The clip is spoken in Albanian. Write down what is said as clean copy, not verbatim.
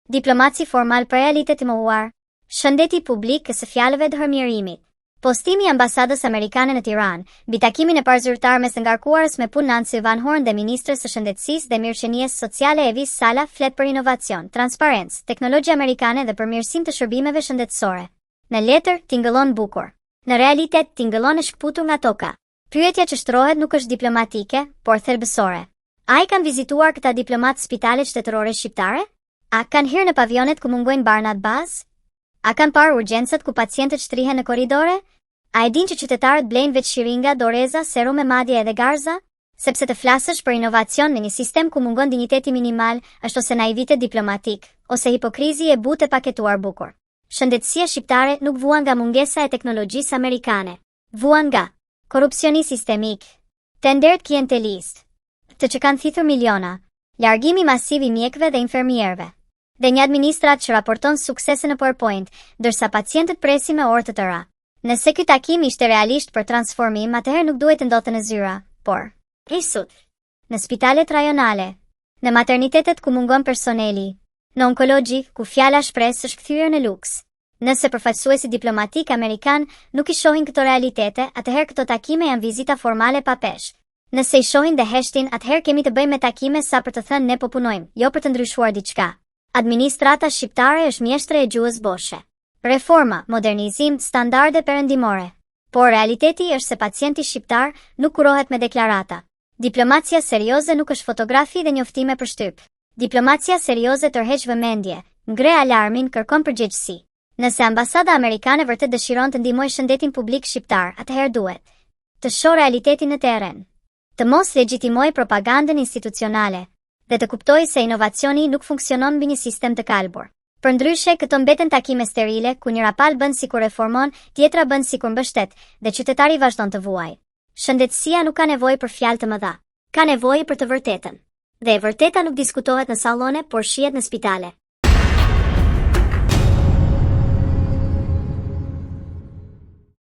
Diplomaci formal për realitet të mohuar. Shëndeti publik së fjalëve të hërmjerimit. Postimi i ambasadës amerikane në Tiranë, mbi takimin e parzyrtar mes ngarkuarës me punë Nancy Van Horn dhe ministrës së shëndetësisë dhe mirëqenies sociale Evis Sala flet për inovacion, transparencë, teknologji amerikane dhe përmirësim të shërbimeve shëndetësore. Në letër, tingëllon bukur. Në realitet, tingëllon e shkputur nga toka. Pyetja që shtrohet nuk është diplomatike, por thelbësore. A i kanë vizituar këta diplomatë spitalet shtetërore shqiptare? A kanë hyrë në pavionet ku mungojnë barnat bazë? A kanë parë urgjencët ku pacientët shtrihen në korridore? A e din që qytetarët blejnë veç shiringa, doreza, serum e madje edhe garza? Sepse të flasësh për inovacion në një sistem ku mungon dinjiteti minimal, është ose naivitet diplomatik, ose hipokrizi e butë e paketuar bukur. Shëndetësia shqiptare nuk vuan nga mungesa e teknologjisë amerikane. Vuan nga korupcioni sistemik, tendert klientelist, të që kanë thithur miliona, largimi masiv i mjekëve dhe infermierëve, dhe një administrat që raporton suksese në PowerPoint, ndërsa pacientët presin me orë të tëra. Nëse ky takim ishte realisht për transformim, atëherë nuk duhet të ndodhte në zyra, por risut, në spitalet rajonale, në maternitetet ku mungon personeli, në onkologji ku fjala shpresë është kthyer në luks. Nëse përfaqësuesi diplomatik amerikan nuk i shohin këto realitete, atëherë këto takime janë vizita formale pa peshë. Nëse i shohin dhe heshtin, atëherë kemi të bëjmë me takime sa për të thënë ne po punojmë, jo për të ndryshuar diçka. Administrata shqiptare është mjeshtre e gjuhës boshe. Reforma, modernizim, standarde perëndimore. Por realiteti është se pacienti shqiptar nuk kurohet me deklarata. Diplomacia serioze nuk është fotografi dhe njoftime për shtyp. Diplomacia serioze tërheq vëmendje, ngre alarmin, kërkon përgjegjësi. Nëse ambasada amerikane vërtet dëshiron të ndihmojë shëndetin publik shqiptar, atëherë duhet të shohë realitetin në terren, të mos legjitimojë propagandën institucionale dhe të kuptojë se inovacioni nuk funksionon mbi një sistem të kalbur. Përndryshe, këto mbeten takime sterile ku njëra palë bën sikur reformon, tjetra bën sikur mbështet dhe qytetari vazhdon të vuajë. Shëndetësia nuk ka nevojë për fjalë të mëdha, ka nevojë për të vërtetën. Dhe e vërteta nuk diskutohet në sallone, por shihet në spitale.